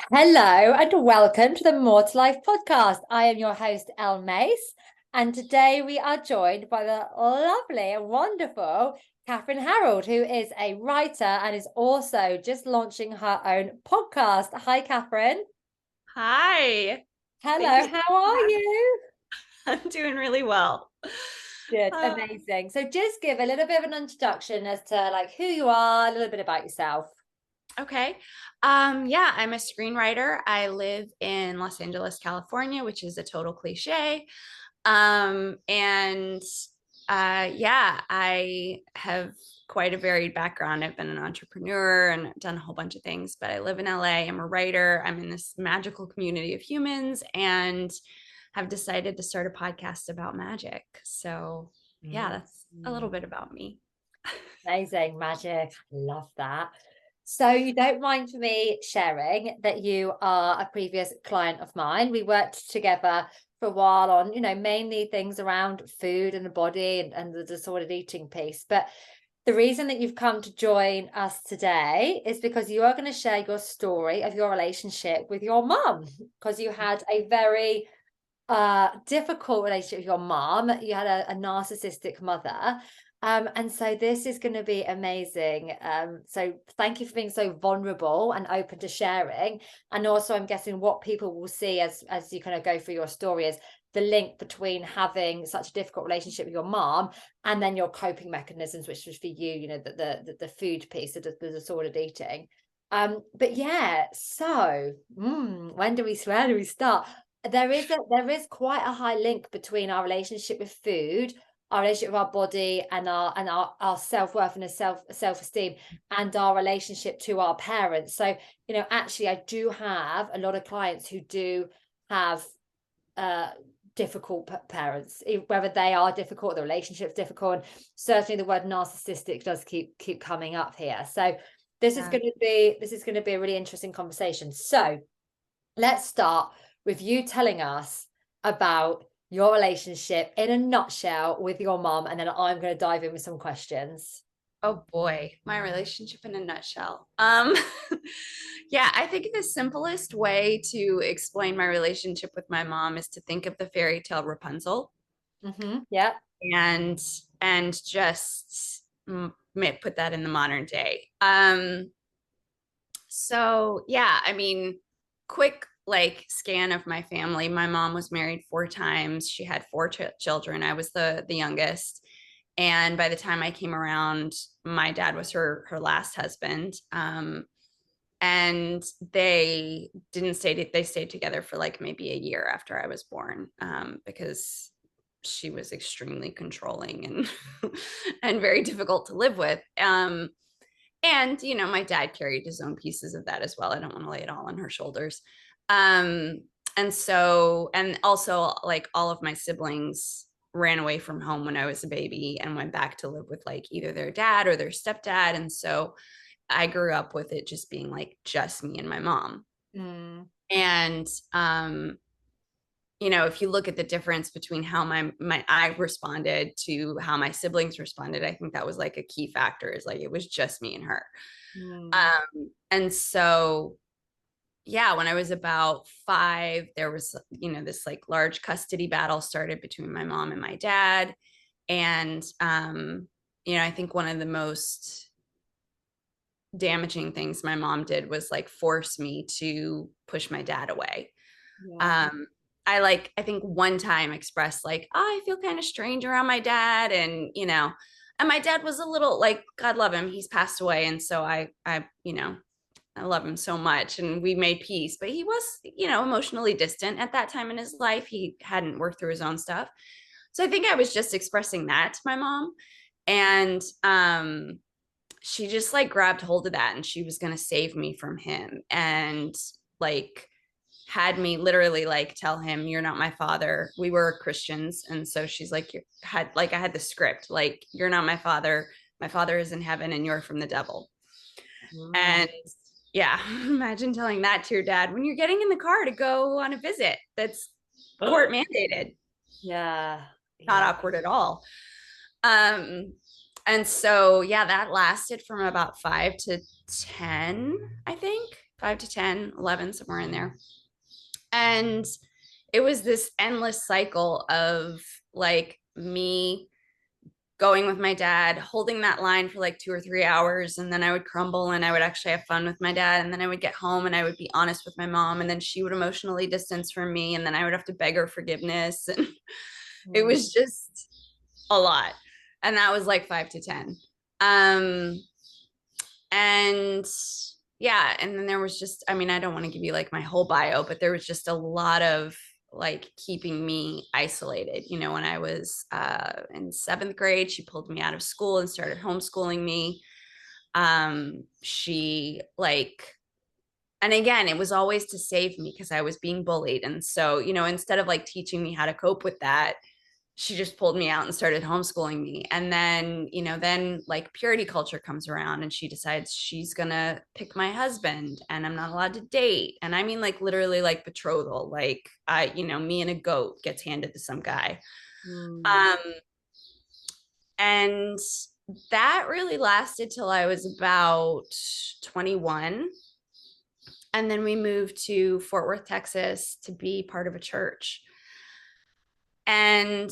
Hello and welcome to the More to Life podcast. I am your host, Elle Mace, and today we are joined by the lovely and wonderful Catherine Harold, who is a writer and is also just launching her own podcast. Hi, Catherine. Hi. Thank you Hello, so how much for are having you? me. I'm doing really well. Good, Uh, amazing. So just give a little bit of an introduction as to like who you are, a little bit about yourself. okay. Yeah, I'm a screenwriter. I live in Los Angeles, California, which is a total cliche. And yeah, I have quite a varied background. I've been an entrepreneur and done a whole bunch of things, but I live in LA. I'm a writer. I'm in this magical community of humans and have decided to start a podcast about magic. So, yeah, that's a little bit about me. Amazing, magic. Love that. So you don't mind for me sharing that you are a previous client of mine. We worked together for a while on, mainly things around food and the body and the disordered eating piece. But the reason that you've come to join us today is because you are going to share your story of your relationship with your mum, because you had a very difficult relationship with your mom. You had a narcissistic mother. And so this is going to be amazing. So thank you for being so vulnerable and open to sharing. And also I'm guessing what people will see as you kind of go through your story is the link between having such a difficult relationship with your mom and then your coping mechanisms, which was for you, the food piece, the disordered eating. But yeah, so where do we start? There is quite a high link between our relationship with food, our relationship with our body, and our self-worth and self-esteem, and our relationship to our parents. So, actually I do have a lot of clients who do have uh difficult parents, whether they are difficult, the relationship's difficult, and certainly the word narcissistic does keep coming up here. So Yeah. this is going to be a really interesting conversation. So let's start with you telling us about your relationship in a nutshell with your mom, and then I'm going to dive in with some questions. Oh boy, my relationship in a nutshell. Yeah, I think the simplest way to explain my relationship with my mom is to think of the fairy tale Rapunzel Yeah. and just put that in the modern day. So yeah, I mean, quick like scan of my family. My mom was married 4 times. She had four children. I was the youngest. And by the time I came around, my dad was her last husband. And they stayed together for like maybe a year after I was born, because she was extremely controlling and and very difficult to live with. And my dad carried his own pieces of that as well. I don't want to lay it all on her shoulders. um and also like all of my siblings ran away from home when I was a baby and went back to live with like either their dad or their stepdad, and so I grew up with it just being like just me and my mom. Mm. And if you look at the difference between how my I responded to how my siblings responded, I think that was like a key factor, is like it was just me and her. Mm. And so yeah, when I was about 5, there was, this like large custody battle started between my mom and my dad. And I think one of the most damaging things my mom did was like force me to push my dad away. Yeah. um I think one time expressed like, oh, I feel kind of strange around my dad, and my dad was a little like, God love him, he's passed away, and so I love him so much and we made peace, but he was, emotionally distant at that time in his life. He hadn't worked through his own stuff. So I think I was just expressing that to my mom. And she just like grabbed hold of that and she was going to save me from him, and like had me literally like tell him, you're not my father. We were Christians, and so she's like, you had like, I had the script like, you're not my father. My father is in heaven and you're from the devil. Mm. And yeah, imagine telling that to your dad when you're getting in the car to go on a visit that's court mandated. Yeah. Not Yeah. awkward at all. Um, and so yeah, that lasted from about 5 to 10, I think. 5 to 10, 11, somewhere in there. And it was this endless cycle of like me going with my dad, holding that line for like 2 or 3 hours. And then I would crumble and I would actually have fun with my dad. And then I would get home and I would be honest with my mom. And then she would emotionally distance from me. And then I would have to beg her forgiveness. And it was just a lot. And that was like 5 to 10. And yeah, and then there was just, I mean, I don't want to give you like my whole bio, but there was just a lot of like keeping me isolated. You know, when I was in 7th grade, she pulled me out of school and started homeschooling me. She like, and again, it was always to save me because I was being bullied. And so, you know, instead of like teaching me how to cope with that, she just pulled me out and started homeschooling me. And then, you know, then like purity culture comes around and she decides she's going to pick my husband and I'm not allowed to date. And I mean, like literally like betrothal, like you know, me and a goat gets handed to some guy. Um, and that really lasted till I was about 21. And then we moved to Fort Worth, Texas to be part of a church. And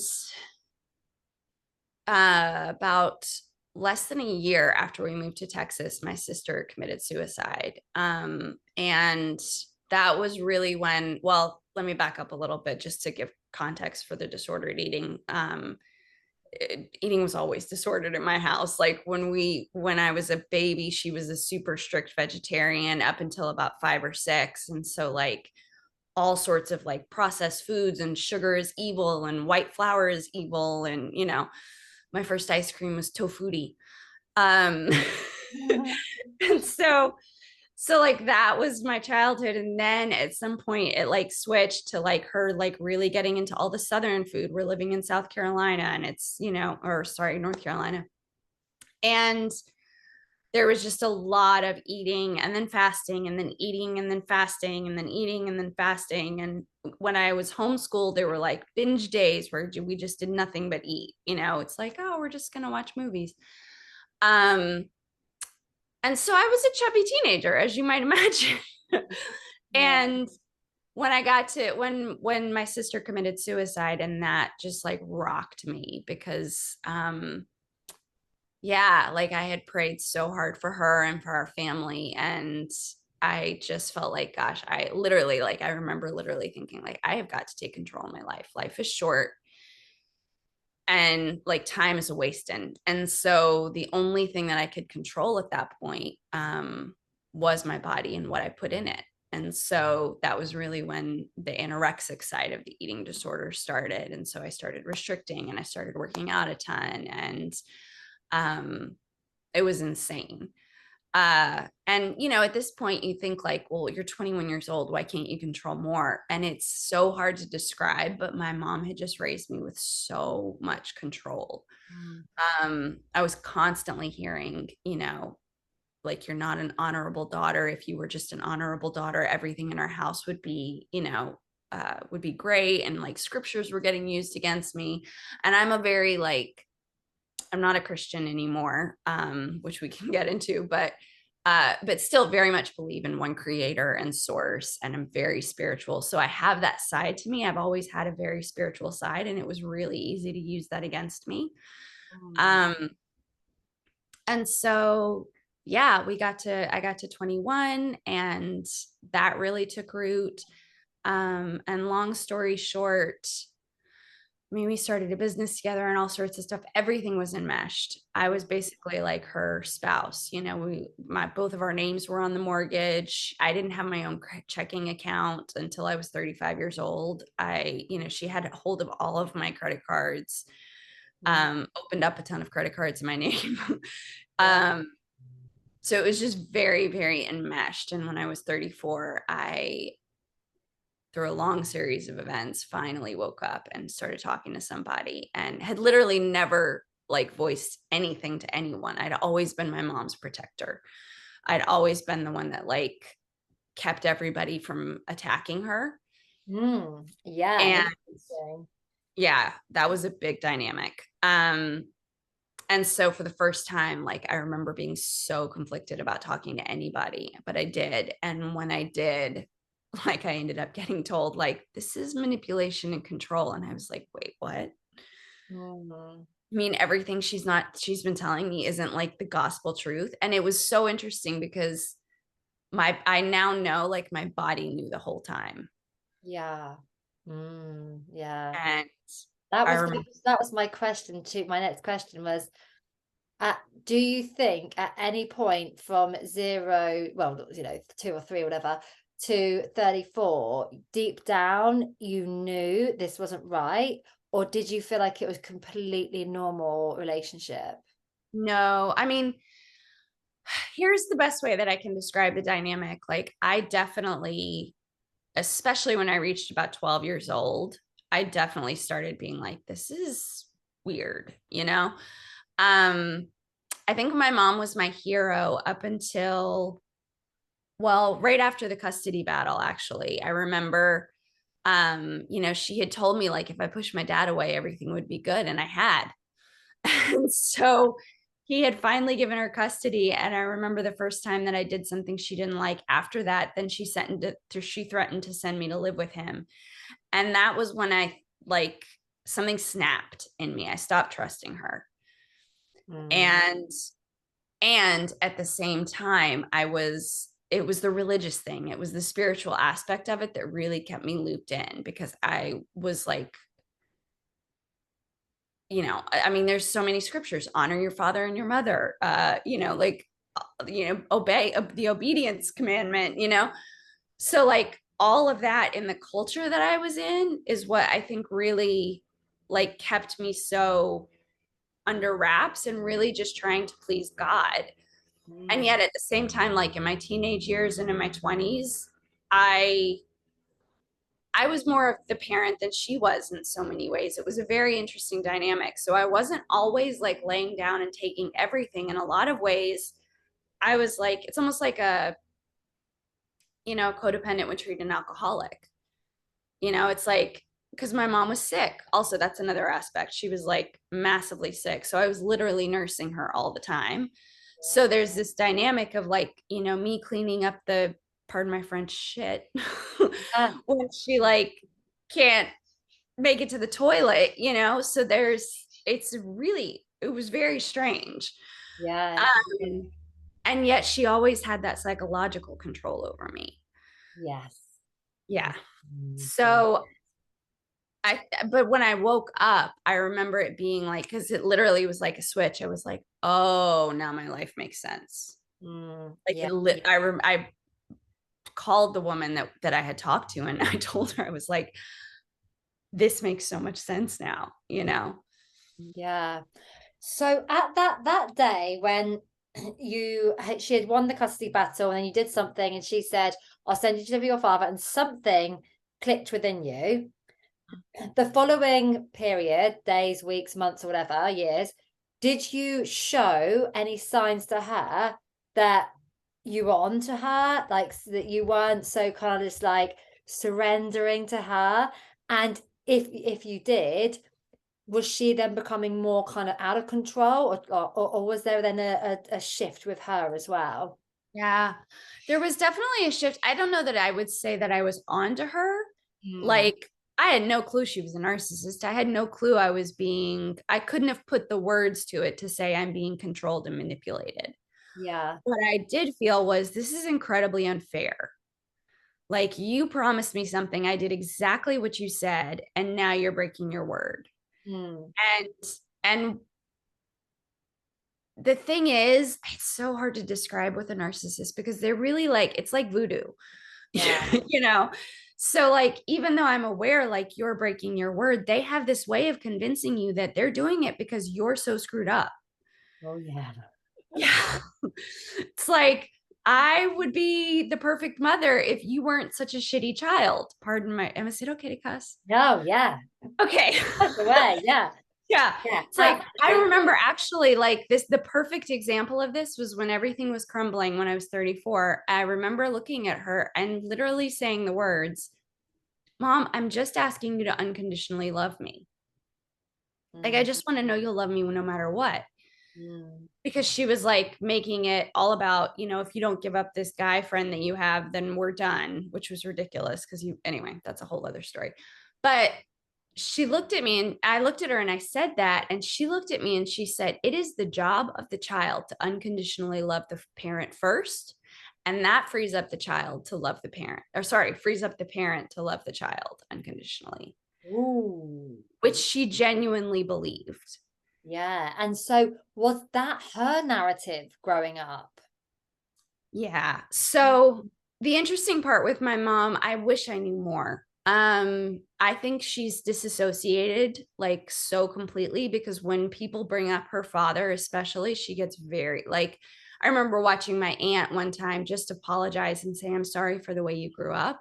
about less than a year after we moved to Texas, my sister committed suicide. And that was really when, well, let me back up a little bit just to give context for the disordered eating. Eating was always disordered in my house. Like when I was a baby, she was a super strict vegetarian up until about 5 or 6. And so like all sorts of like processed foods and sugar is evil and white flour is evil. And, you know, my first ice cream was tofuti. Um, and so like that was my childhood. And then at some point it like switched to like her like really getting into all the Southern food. We're living in South Carolina and it's, you know, or sorry, North Carolina. And there was just a lot of eating and then fasting and then eating and then fasting and then eating and then fasting. And when I was homeschooled, there were like binge days where we just did nothing but eat. You know, it's like, oh, we're just going to watch movies. And so I was a chubby teenager, as you might imagine. And when I got to when my sister committed suicide, and that just like rocked me because yeah, like I had prayed so hard for her and for our family. And I just felt like, gosh, I literally, like, I remember literally thinking, like, I have got to take control of my life. Life is short and like time is a waste. And so the only thing that I could control at that point was my body and what I put in it. And so that was really when the anorexic side of the eating disorder started. And so I started restricting and I started working out a ton. And it was insane. And you know, at this point you think like, well, you're 21 years old, why can't you control more? And it's so hard to describe, but my mom had just raised me with so much control. I was constantly hearing, you know, like, you're not an honorable daughter. If you were just an honorable daughter, everything in our house would be, you know, would be great. And like scriptures were getting used against me. And I'm a very like, I'm not a Christian anymore, which we can get into, but still very much believe in one creator and source. And I'm very spiritual. So I have that side to me. I've always had a very spiritual side, and it was really easy to use that against me. And so, yeah, I got to 21 and that really took root. And long story short, I mean, we started a business together and all sorts of stuff. Everything was enmeshed. I was basically like her spouse. You know, both of our names were on the mortgage. I didn't have my own checking account until I was 35 years old. You know, she had a hold of all of my credit cards, opened up a ton of credit cards in my name. So it was just very, very enmeshed. And when I was 34, I, through a long series of events, finally woke up and started talking to somebody, and had literally never like voiced anything to anyone. I'd always been my mom's protector. I'd always been the one that like kept everybody from attacking her. Yeah. And yeah, that was a big dynamic. And so for the first time, like I remember being so conflicted about talking to anybody, but I did. And when I did, like I ended up getting told like, this is manipulation and control. And I was like, wait, what? Mm-hmm. I mean, everything she's been telling me isn't like the gospel truth. And it was so interesting because I now know like my body knew the whole time. Yeah. Yeah. And That I was remember, that was my question too. My next question was, do you think at any point from 0, well, 2 or 3 or whatever, to 34, deep down you knew this wasn't right, or did you feel like it was completely normal relationship? no, I mean, here's the best way that I can describe the dynamic. Like, I definitely, especially when I reached about 12 years old, I definitely started being like, this is weird, you know? Um, I think my mom was my hero up until, well, right after the custody battle, actually. I remember, she had told me like if I pushed my dad away, everything would be good. And I had. And so he had finally given her custody. And I remember the first time that I did something she didn't like after that, then she threatened to send me to live with him. And that was when I like something snapped in me. I stopped trusting her. Mm. And at the same time, it was the religious thing. It was the spiritual aspect of it that really kept me looped in because I was like, I mean, there's so many scriptures, honor your father and your mother, obey the obedience commandment, So like all of that in the culture that I was in is what I think really like kept me so under wraps and really just trying to please God. And Mm. yet at the same time, like in my teenage years and in my 20s, I I was more of the parent than she was in so many ways. It was a very interesting dynamic. So I wasn't always like laying down and taking everything. In a lot of ways, I was like, it's almost like codependent would treat an alcoholic. It's like, because my mom was sick. Also, that's another aspect. She was like massively sick. So I was literally nursing her all the time. So there's this dynamic of like, me cleaning up the, pardon my French, shit Ah, when she like can't make it to the toilet, So it was very strange. yeah, interesting. Um, and yet she always had that psychological control over me. Yes. Yeah. God. So but when I woke up, I remember it being like, because it literally was like a switch. I was like, oh, now my life makes sense. Like Yeah. I called the woman that I had talked to, and I told her, I was like, this makes so much sense now. Yeah. So at that day when she had won the custody battle and then you did something and she said, I'll send you to live with your father, and something clicked within you. The following period, days, weeks, months, or whatever, years, did you show any signs to her that you were on to her, like that you weren't so kind of just like surrendering to her? And if you did, was she then becoming more kind of out of control, or was there then a shift with her as well? Yeah, there was definitely a shift. I don't know that I would say that I was on to her. Mm. Like, I had no clue she was a narcissist. I had no clue I couldn't have put the words to it to say I'm being controlled and manipulated. Yeah. What I did feel was this is incredibly unfair. Like, you promised me something, I did exactly what you said, and now you're breaking your word. Mm. And and the thing is, it's so hard to describe with a narcissist because they're really like, it's like voodoo. Yeah. you know so like even though I'm aware like you're breaking your word, they have this way of convincing you that they're doing it because you're so screwed up. Oh yeah. Yeah. It's like, I would be the perfect mother if you weren't such a shitty child. Pardon my, am I said okay to cuss? No, yeah. Okay. That's the way. Yeah. Yeah. Yeah. It's like, I Absolutely. remember actually like this, the perfect example of this was when everything was crumbling when I was 34. I remember looking at her and literally saying the words, Mom, I'm just asking you to unconditionally love me. Like, I Mm. just want to know you'll love me no matter what. Mm. because she was like making it all about, if you don't give up this guy friend that you have, then we're done, which was ridiculous because anyway, that's a whole other story. But she looked at me and I looked at her and I said that, and she looked at me and she said, it is the job of the child to unconditionally love the parent first. And that frees up the child to love the parent, or sorry, frees up the parent to love the child unconditionally, Ooh. which she genuinely believed. Yeah. And so was that her narrative growing up? Yeah. So the interesting part with my mom, I wish I knew more. I think she's disassociated like so completely, because when people bring up her father, especially, she gets very like, I remember watching my aunt one time just apologize and say, I'm sorry for the way you grew up.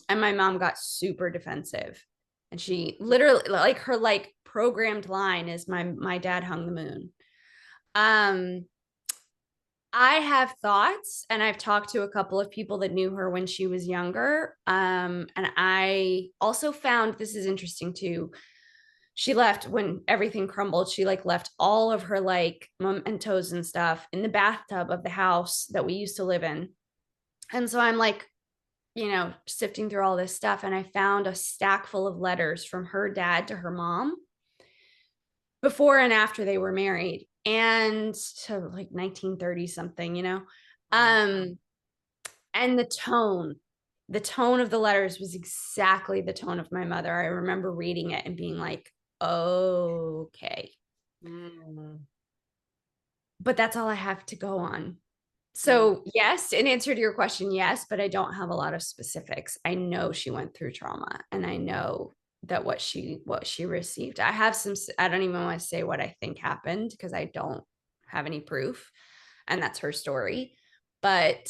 And my mom got super defensive. And she literally, like, her like programmed line is, my dad hung the moon. Um, I have thoughts, and I've talked to a couple of people that knew her when she was younger. And I also found, this is interesting too. She left when everything crumbled. She like left all of her like mementos and stuff in the bathtub of the house that we used to live in. And so I'm like, sifting through all this stuff, and I found a stack full of letters from her dad to her mom before and after they were married, and to like 1930 something, um and the tone of the letters was exactly the tone of my mother. I remember reading it and being like, okay, Mm. but that's all I have to go on. Mm. So yes, in answer to your question, yes, but I don't have a lot of specifics. I know she went through trauma, and I know that what she received. I have some, I don't even want to say what I think happened because I don't have any proof, and that's her story. But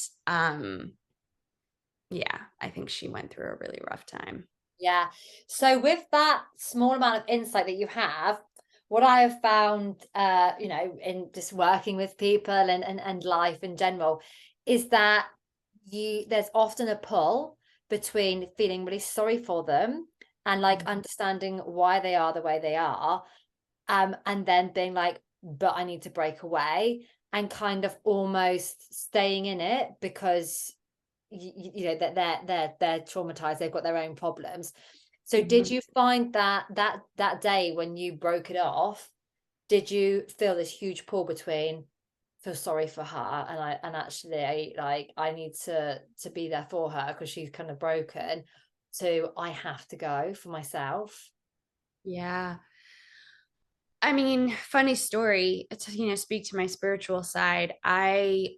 yeah, I think she went through a really rough time. Yeah. So with that small amount of insight that you have, what I have found, in just working with people and life in general, is that there's often a pull between feeling really sorry for them and like understanding why they are the way they are, and then being like, but I need to break away, and kind of almost staying in it because that they're traumatized, they've got their own problems. So did Mhm. you find that day when you broke it off, did you feel this huge pull between feel sorry for her and actually I need to be there for her because she's kind of broken, so I have to go for myself? Yeah. I mean, funny story to, speak to my spiritual side. I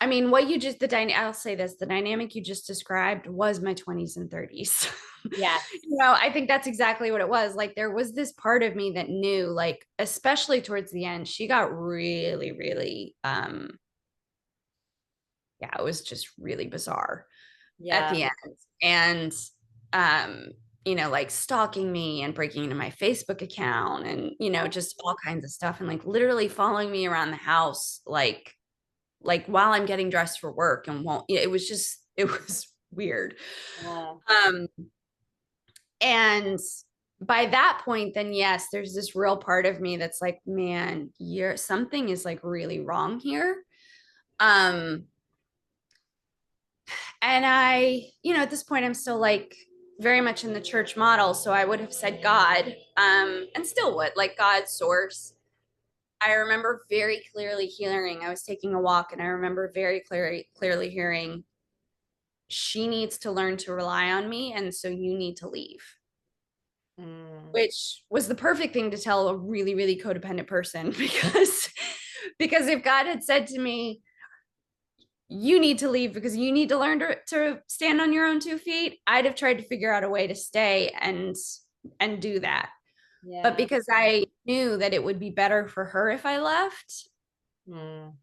mean, what you just, I'll say this, the dynamic you just described was my 20s and 30s. Yeah. I think that's exactly what it was. Like, there was this part of me that knew, like, especially towards the end, she got really, really, yeah, it was just really bizarre at Yeah. the end. And, um, like stalking me and breaking into my Facebook account and, just all kinds of stuff, and like literally following me around the house, like while I'm getting dressed for work, and won't, it was just, it was weird. Yeah. Um, and by that point, then yes, there's this real part of me that's like, man, something is like really wrong here. Um, and at this point, I'm still like very much in the church model. So I would have said God, and still would, like, God, source. I remember very clearly hearing, I was taking a walk, and I remember very clearly hearing, she needs to learn to rely on me, and so you need to leave. Mm. Which was the perfect thing to tell a really, really codependent person, because if God had said to me, you need to leave because you need to learn to stand on your own 2 feet, I'd have tried to figure out a way to stay and do that. But Yeah. because I knew that it would be better for her if I left, Mm.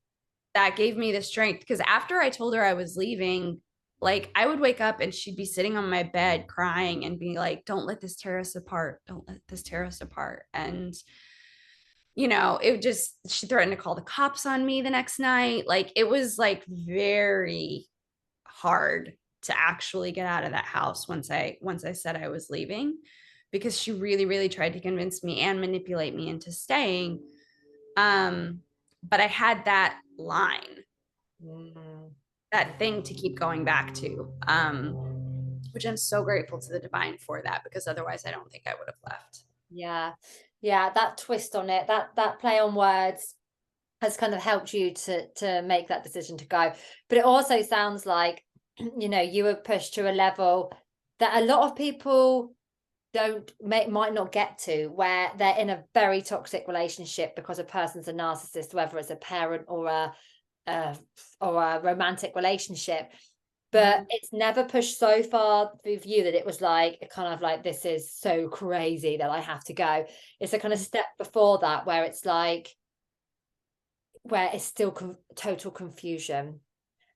that gave me the strength. Because after I told her I was leaving, like, I would wake up and she'd be sitting on my bed crying and be like, don't let this tear us apart. Don't let this tear us apart. And, it just, she threatened to call the cops on me the next night. Like, it was like very hard to actually get out of that house once I said I was leaving, because she really, really tried to convince me and manipulate me into staying. But I had that line, Mm. that thing to keep going back to, which I'm so grateful to the divine for that, because otherwise I don't think I would have left. Yeah. Yeah, that twist on it, that play on words has kind of helped you to make that decision to go. But it also sounds like, you were pushed to a level that a lot of people might not get to, where they're in a very toxic relationship because a person's a narcissist, whether it's a parent or a or a romantic relationship. But it's never pushed so far with you that it was like kind of like, this is so crazy that I have to go. It's a kind of step before that where it's like, where it's still total confusion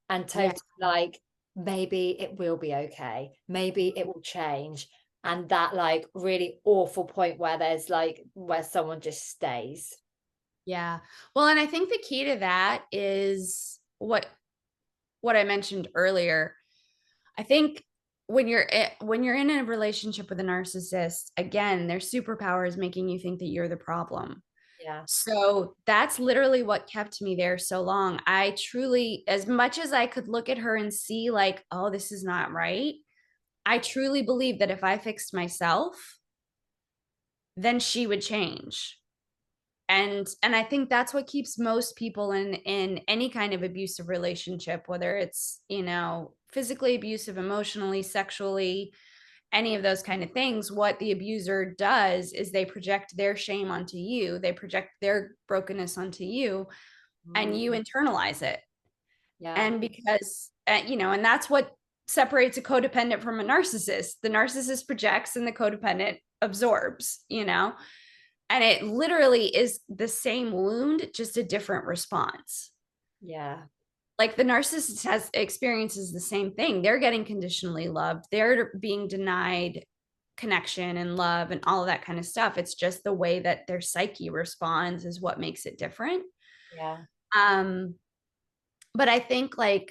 and Yeah. total like, maybe it will be okay, maybe it will change, and that like really awful point where there's like where someone just stays. Yeah. Well, and I think the key to that is what I mentioned earlier. I think when you're in a relationship with a narcissist, again, their superpower is making you think that you're the problem. Yeah. So that's literally what kept me there so long. I truly, as much as I could look at her and see like, oh, this is not right, I truly believe that if I fixed myself, then she would change. And I think that's what keeps most people in any kind of abusive relationship, whether it's, physically abusive, emotionally, sexually, any of those kind of things. What the abuser does is they project their shame onto you, they project their brokenness onto you, and you Mm. internalize it. Yeah. And because and that's what separates a codependent from a narcissist. The narcissist projects and the codependent absorbs. And it literally is the same wound, just a different response. Yeah. Like the narcissist has experiences the same thing. They're getting conditionally loved, they're being denied connection and love and all of that kind of stuff. It's just the way that their psyche responds is what makes it different. Yeah. um but I think, like,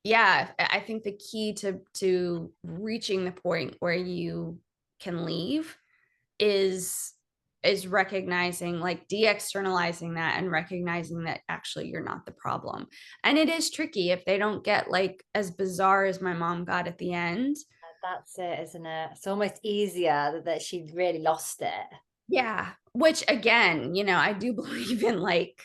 yeah, I think the key to reaching the point where you can leave is recognizing, like, de-externalizing that and recognizing that actually you're not the problem. And it is tricky if they don't get like as bizarre as my mom got at the end. That's it, isn't it? It's almost easier that she really lost it. Yeah, which again, I do believe in like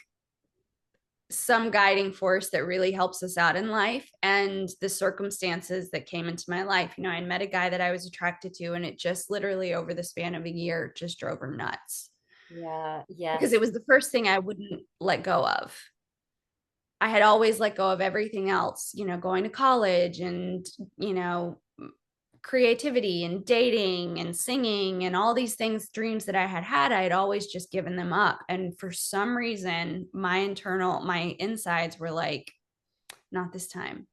some guiding force that really helps us out in life, and the circumstances that came into my life. I met a guy that I was attracted to, and it just literally over the span of a year just drove her nuts, Yeah. because Yes. it was the first thing I wouldn't let go of. I had always let go of everything else, going to college and, you know, creativity and dating and singing and all these things, dreams that I had, I had always just given them up. And for some reason, my insides were like, not this time.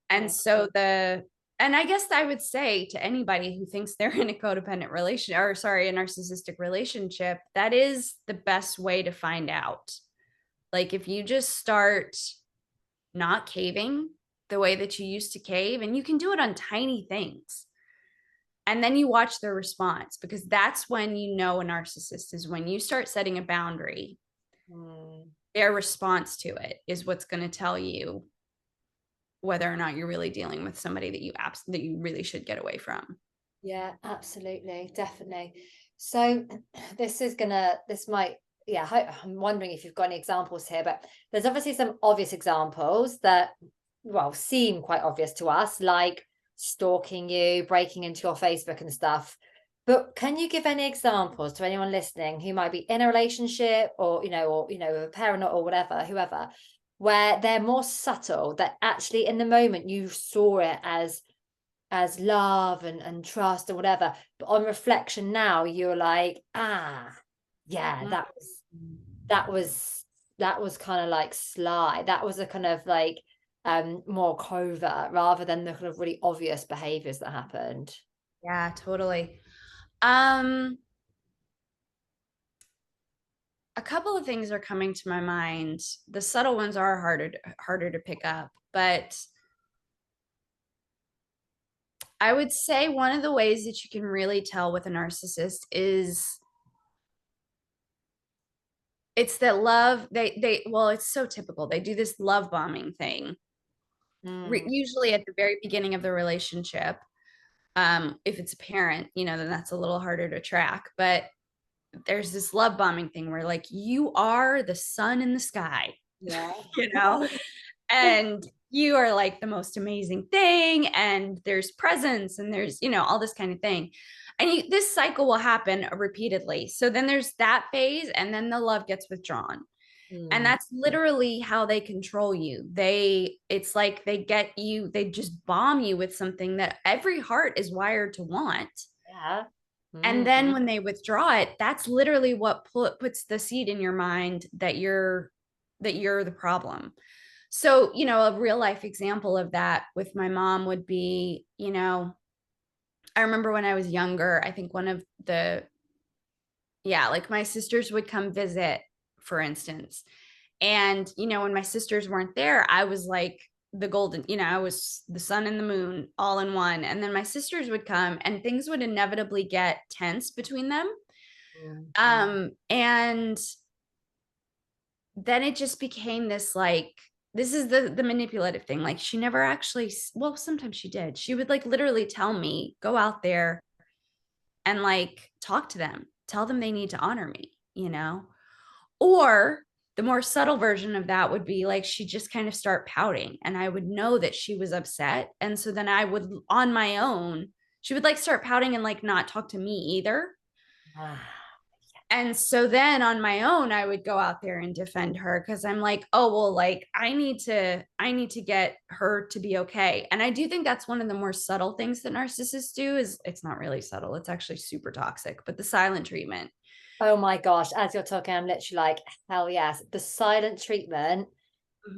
And Yeah. so and I guess I would say to anybody who thinks they're in a codependent relation, or sorry, a narcissistic relationship, that is the best way to find out. Like, if you just start not caving the way that you used to cave, and you can do it on tiny things, and then you watch their response, because that's when a narcissist is when you start setting a boundary. Mm. Their response to it is what's going to tell you whether or not you're really dealing with somebody that you really should get away from. Yeah, absolutely, definitely. So this might, yeah, I'm wondering if you've got any examples here, but there's obviously some obvious examples that, well, seem quite obvious to us, like stalking you, breaking into your Facebook and stuff. But can you give any examples to anyone listening who might be in a relationship, or, a parent or whatever, whoever, where they're more subtle, that actually in the moment you saw it as love and trust or whatever, but on reflection now you're like, yeah, that was kind of like sly, that was a kind of like more covert rather than the kind of really obvious behaviors that happened. Yeah, totally. um a couple of things are coming to my mind. The subtle ones are harder to pick up, but I would say one of the ways that you can really tell with a narcissist is it's that love, well, it's so typical. They do this love bombing thing, Mm. usually at the very beginning of the relationship. If it's a parent, then that's a little harder to track. But there's this love bombing thing where like you are the sun in the sky, Yeah. you know, and you are like the most amazing thing. And there's presents and there's, all this kind of thing. And this cycle will happen repeatedly. So then there's that phase, and then the love gets withdrawn. And Mm. that's literally how they control you. It's like they get you, they just bomb you with something that every heart is wired to want. Yeah. And Mm. then when they withdraw it, that's literally what puts the seed in your mind that you're the problem. So, a real life example of that with my mom would be, I remember when I was younger, I think one of the, yeah, like my sisters would come visit, for instance. And, when my sisters weren't there, I was like the golden, I was the sun and the moon all in one. And then my sisters would come and things would inevitably get tense between them. Mm. And then it just became this like, this is the manipulative thing. Like she never actually, well, sometimes she did. She would like literally tell me, go out there and like talk to them, tell them they need to honor me, Or the more subtle version of that would be like she just kind of start pouting and I would know that she was upset. And so then I would on my own, she would like start pouting and like not talk to me either. Ah. And so then on my own, I would go out there and defend her because I'm like, oh, well, like I need to get her to be okay. And I do think that's one of the more subtle things that narcissists do. Is it's not really subtle. It's actually super toxic, but the silent treatment. Oh my gosh, as you're talking, I'm literally like, hell yes. The silent treatment,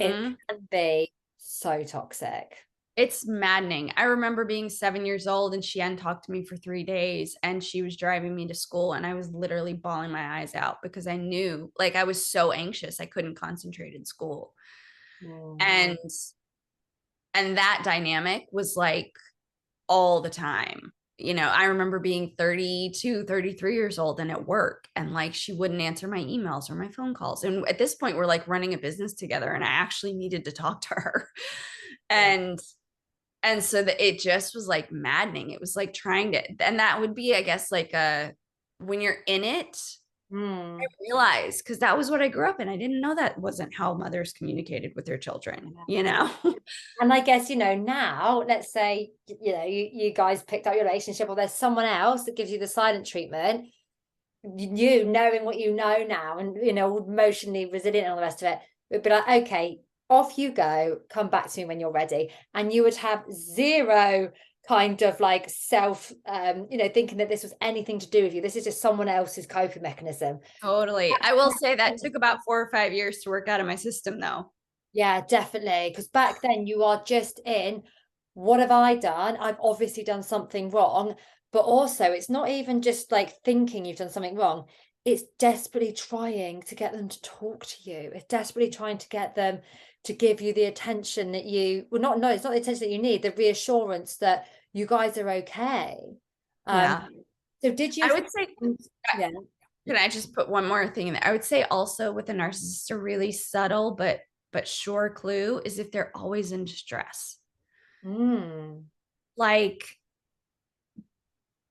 it Mhm. can be so toxic. It's maddening. I remember being 7 years old and she hadn't talked to me for 3 days and she was driving me to school and I was literally bawling my eyes out because I knew like I was so anxious I couldn't concentrate in school. Mm. And that dynamic was like all the time. I remember being 32, 33 years old and at work and like she wouldn't answer my emails or my phone calls. And at this point we're like running a business together and I actually needed to talk to her. Yeah. And so that it just was like maddening. It was like trying to, and that would be, I guess, like when you're in it, I Mm. realized because that was what I grew up in. I didn't know that wasn't how mothers communicated with their children, And I guess, now, let's say, you guys picked up your relationship or there's someone else that gives you the silent treatment, you knowing what you know now and, emotionally resilient and all the rest of it, would be like, okay, off you go, come back to me when you're ready. And you would have zero kind of like self, thinking that this was anything to do with you. This is just someone else's coping mechanism. Totally. I will say that took about 4 or 5 years to work out of my system, though. Yeah, definitely. Because back then you are just in, what have I done? I've obviously done something wrong. But also, it's not even just like thinking you've done something wrong. It's desperately trying to get them to talk to you. It's desperately trying to get them to give you the attention that not, no, it's not the attention that you need, the reassurance that you guys are okay. Um, Yeah. so did you I would say, yeah. can I just put one more thing in there? I would say also with a narcissist, a really subtle but sure clue is if they're always in distress. Mm. Like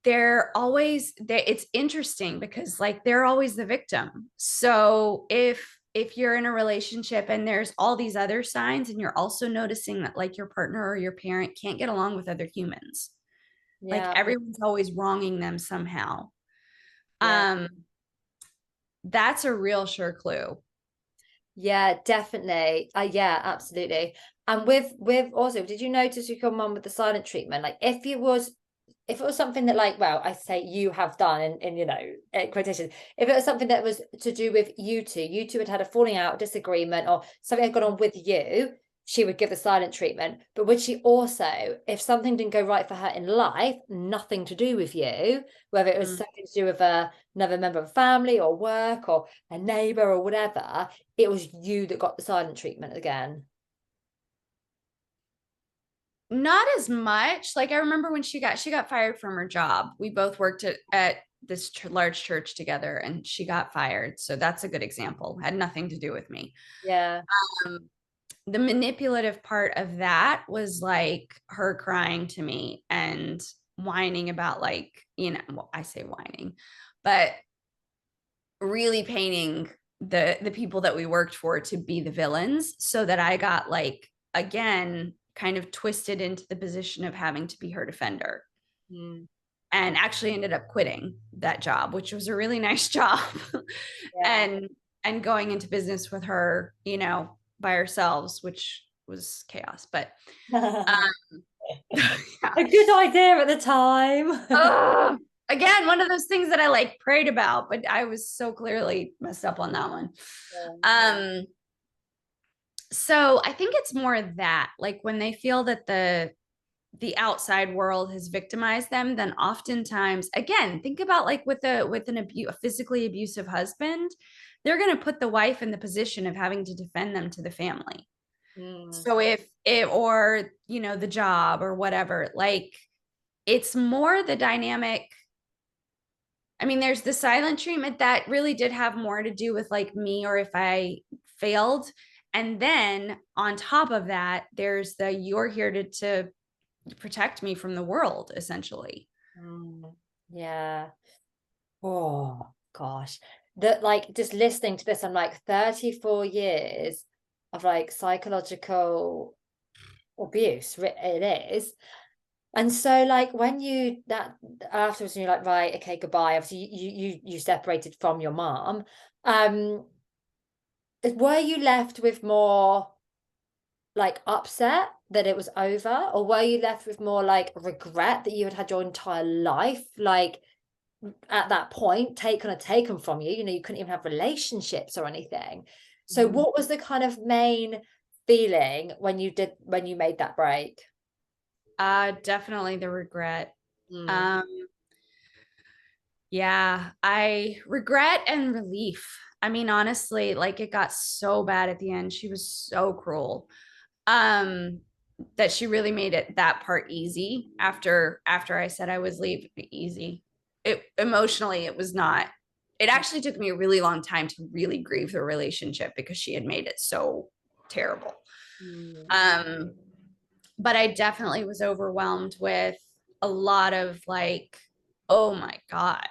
it's interesting because like they're always the victim. So if you're in a relationship and there's all these other signs and you're also noticing that like your partner or your parent can't get along with other humans, like Yeah. everyone's always wronging them somehow. Yeah. um that's a real sure clue. Yeah, definitely. Yeah, absolutely. And with also, did you notice with your mum with the silent treatment? Like if it was something that like, well, I say you have done in quotations, if it was something that was to do with you two had had a falling out, disagreement, or something had gone on with you, she would give the silent treatment. But would she also, if something didn't go right for her in life, nothing to do with you, whether it was Mm. something to do with another member of family or work or a neighbor or whatever, it was you that got the silent treatment again? Not as much. Like I remember when she got fired from her job. We both worked at this large church together, and she got fired. So that's a good example. Had nothing to do with me. Yeah. Um, the manipulative part of that was like her crying to me and whining about, like, well, I say whining, but really painting the people that we worked for to be the villains, so that I got, like, again, kind of twisted into the position of having to be her defender. Mm. And actually ended up quitting that job, which was a really nice job. Yeah. and going into business with her, by ourselves, which was chaos. But yeah. A good idea at the time. Oh, again, one of those things that I like prayed about, but I was so clearly messed up on that one. Yeah. So I think it's more that, like, when they feel that the outside world has victimized them, then oftentimes, again, think about, like, with a physically abusive husband, they're going to put the wife in the position of having to defend them to the family. Mm. So if it, or, the job or whatever, like, it's more the dynamic. I mean, there's the silent treatment that really did have more to do with, like, me, or if I failed. And then on top of that, there's the, you're here to protect me from the world, essentially. Mm. Yeah. Oh gosh. That, like, just listening to this, I'm like 34 years of like psychological abuse. It is. And so, like, when you that afterwards, you're like, right, okay, goodbye. Obviously, you separated from your mom. Were you left with more like upset that it was over, or were you left with more like regret that you had had your entire life, like, at that point, taken from you? You couldn't even have relationships or anything. So what was the kind of main feeling when you made that break? Definitely the regret. Mm. Um, yeah, I regret and relief. I mean, honestly, like, it got so bad at the end. She was so cruel. Um, that she really made it that part easy after I said I was leaving. Easy. It emotionally, it was not. It actually took me a really long time to really grieve the relationship because she had made it so terrible. Mm. Um, but I definitely was overwhelmed with a lot of, like, oh my God,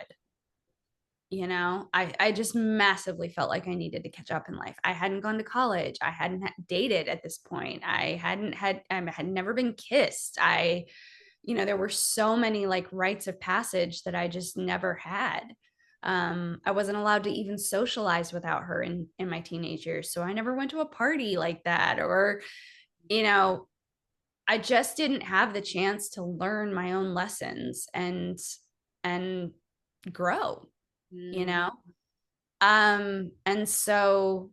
I just massively felt like I needed to catch up in life. I hadn't gone to college. I hadn't dated at this point. I had never been kissed. There were so many, like, rites of passage that I just never had. I wasn't allowed to even socialize without her in my teenage years. So I never went to a party like that, or, you know, I just didn't have the chance to learn my own lessons and grow, you Mm. know? And so,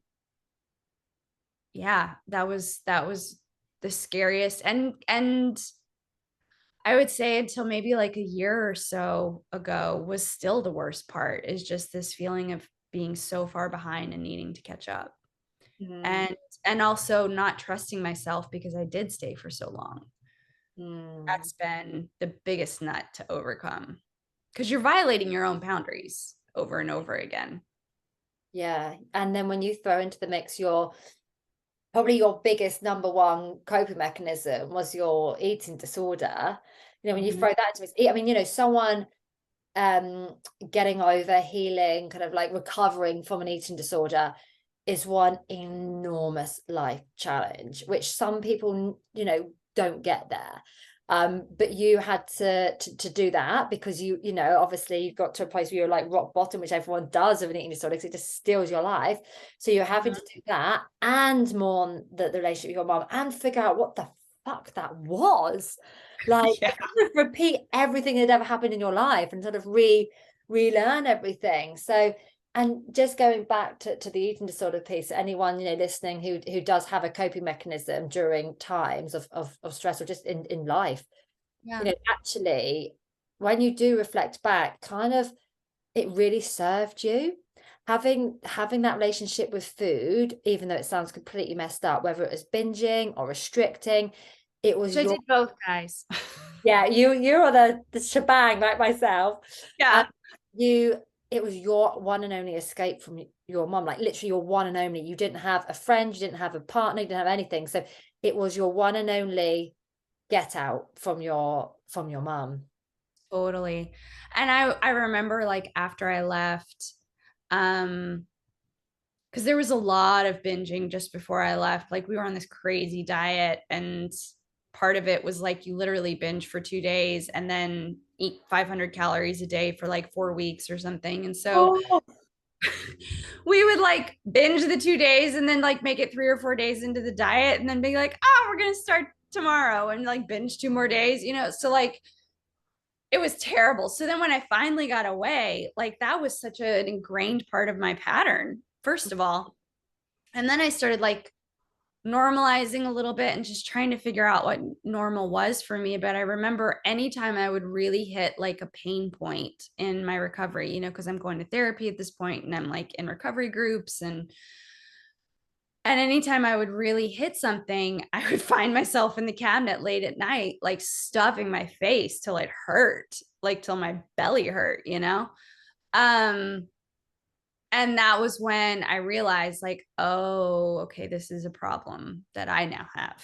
yeah, that was the scariest. And I would say until maybe like a year or so ago was still the worst part, is just this feeling of being so far behind and needing to catch up. Mm. And also not trusting myself because I did stay for so long. Mm. That's been the biggest nut to overcome, because you're violating your own boundaries over and over again. Yeah. And then when you throw into the mix probably your biggest number one coping mechanism was your eating disorder. When you Mhm. throw that into it, I mean, someone getting over, healing, kind of like recovering from an eating disorder is one enormous life challenge, which some people, don't get there. But you had to do that because obviously you got to a place where you're like rock bottom, which everyone does of an eating disorder because it just steals your life. So you're having to do that and mourn the relationship with your mom and figure out what the fuck that was. Like, Yeah. kind of repeat everything that ever happened in your life and sort of relearn everything. So, and just going back to the eating disorder piece, anyone listening who does have a coping mechanism during times of stress or just in life, Yeah. actually, when you do reflect back, kind of, it really served you. Having that relationship with food, even though it sounds completely messed up, whether it was binging or restricting, it was So I your, did both, guys. yeah, you're the shebang like myself. Yeah. it was your one and only escape from your mom, like literally your one and only. You didn't have a friend, you didn't have a partner, you didn't have anything. So it was your one and only get out from your mom. Totally. And I remember like after I left, because there was a lot of binging just before I left. Like we were on this crazy diet, and part of it was like you literally binge for 2 days and then eat 500 calories a day for like 4 weeks or something. And so Oh, we would like binge the 2 days and then like make it 3 or 4 days into the diet and then be like, oh, we're gonna start tomorrow and like binge 2 more days, so like it was terrible. So then when I finally got away, like that was such an ingrained part of my pattern, first of all. And then I started like normalizing a little bit and just trying to figure out what normal was for me. But I remember anytime I would really hit like a pain point in my recovery, because I'm going to therapy at this point and I'm like in recovery groups, and anytime I would really hit something, I would find myself in the cabinet late at night, like stuffing my face till it hurt, like till my belly hurt. Um, and that was when I realized, like, oh, okay, this is a problem that I now have.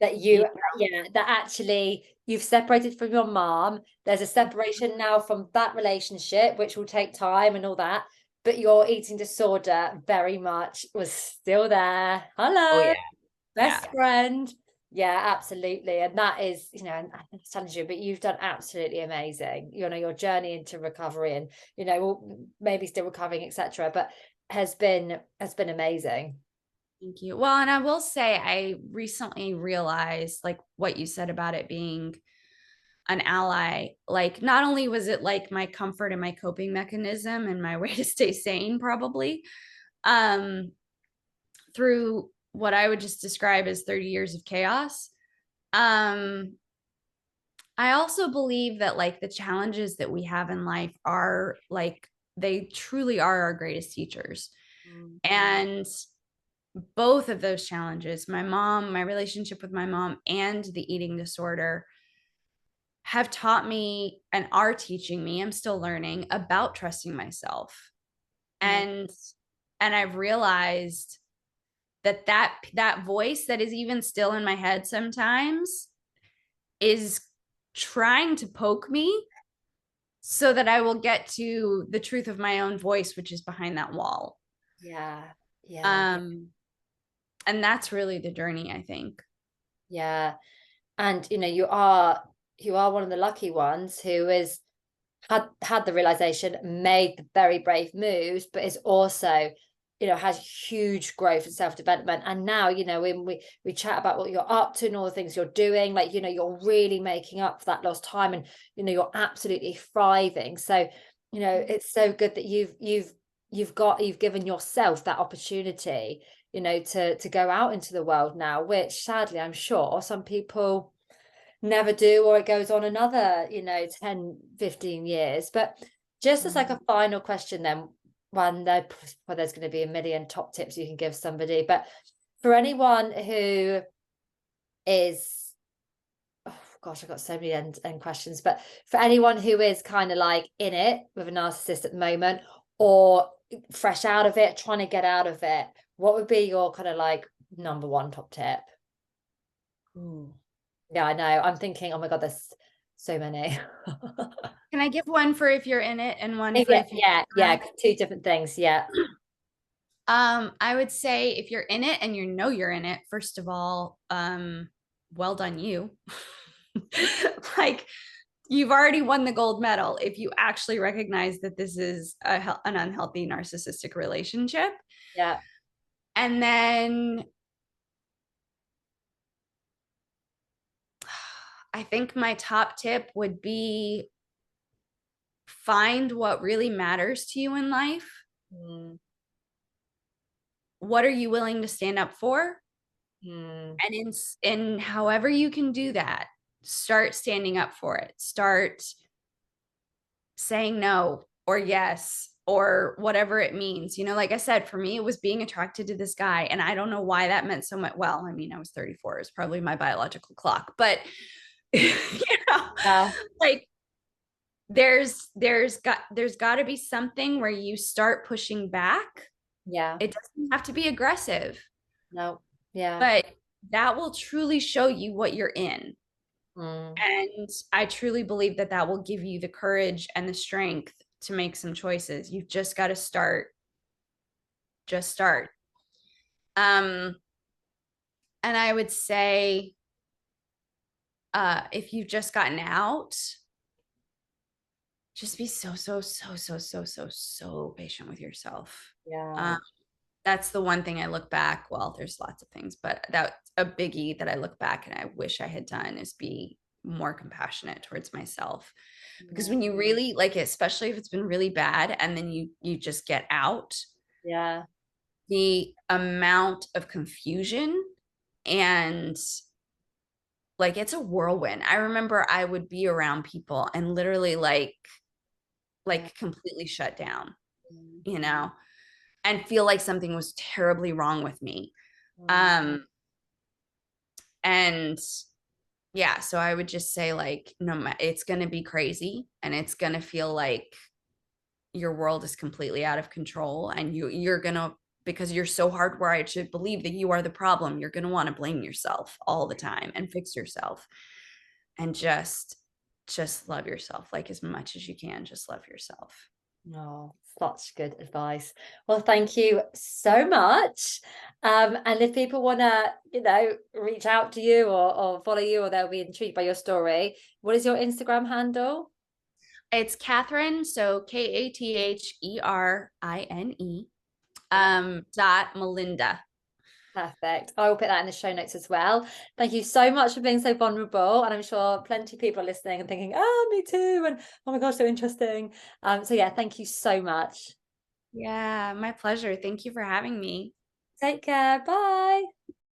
that You yeah, that actually you've separated from your mom. There's a separation now from that relationship, which will take time and all that. But your eating disorder very much was still there. Oh Hello, yeah, yeah. best friend. Yeah, absolutely. And that is, and I'm telling you, but you've done absolutely amazing. Your journey into recovery and, maybe still recovering, etc. But has been amazing. Thank you. Well, and I will say, I recently realized, like what you said about it being an ally, like not only was it like my comfort and my coping mechanism and my way to stay sane, probably, um, through what I would just describe as 30 years of chaos. Um, I also believe that like the challenges that we have in life are like, they truly are our greatest teachers. Mm. And both of those challenges, my relationship with my mom and the eating disorder, have taught me and are teaching me, I'm still learning about trusting myself. Mm. And I've realized that voice that is even still in my head sometimes is trying to poke me so that I will get to the truth of my own voice, which is behind that wall. Yeah, yeah, Um, and that's really the journey, I think. yeah. And you are one of the lucky ones who is had the realization, made the very brave moves, but is also, has huge growth and self-development. And now, when we chat about what you're up to and all the things you're doing, like, you're really making up for that lost time, and you're absolutely thriving. So, it's so good that you've given yourself that opportunity, to go out into the world now, which sadly I'm sure some people never do, or it goes on another 10, 15 years. But just as like a final question then, there's going to be a million top tips you can give somebody, but for anyone who is, oh gosh, I've got so many end questions, but for anyone who is kind of like in it with a narcissist at the moment, or fresh out of it, trying to get out of it, what would be your kind of like number one top tip? Ooh. Yeah, I know. I'm thinking, oh my God, there's so many. Can I give one for if you're in it and one for Yeah, if you're yeah, two different things. Yeah. I would say if you're in it and you're in it, first of all, well done you. Like you've already won the gold medal if you actually recognize that this is an unhealthy narcissistic relationship. Yeah. And then I think my top tip would be find what really matters to you in life. Mm, What are you willing to stand up for? mm, And in however you can do that, start standing up for it. Start saying no or yes or whatever it means. Like I said, for me, it was being attracted to this guy. And I don't know why that meant so much. Well, I mean, I was 34, it's probably my biological clock, but yeah. like there's got to be something where you start pushing back. Yeah. It doesn't have to be aggressive, No. Yeah. but that will truly show you what you're in. Mm. And I truly believe that that will give you the courage and the strength to make some choices. You've just got to start. Just start. Um, and I would say, if you've just gotten out, just be so patient with yourself. Yeah. Um, that's the one thing I look back. Well, there's lots of things, but that's a biggie that I look back and I wish I had done is be more compassionate towards myself. Because Yeah. when you really like it, especially if it's been really bad and then you just get out, Yeah. the amount of confusion and like it's a whirlwind. I remember I would be around people and literally Yeah. completely shut down, Mm. you know, and feel like something was terribly wrong with me. Mm. Um and yeah, so I would just say like no, it's going to be crazy and it's going to feel like your world is completely out of control and you're going to, because you're so hardwired to believe that you are the problem, you're going to want to blame yourself all the time and fix yourself and just love yourself like as much as you can. Just love yourself. Oh, such good advice. Well, thank you so much. And if people want to, reach out to you or follow you, or they'll be intrigued by your story, what is your Instagram handle? It's Catherine, so KATHERINE Yeah, dot Melinda. perfect. I will put that in the show notes as well. Thank you so much for being so vulnerable. And I'm sure plenty of people are listening and thinking, oh, me too. And oh my gosh, so interesting. So yeah, thank you so much. Yeah, my pleasure. Thank you for having me. Take care. Bye.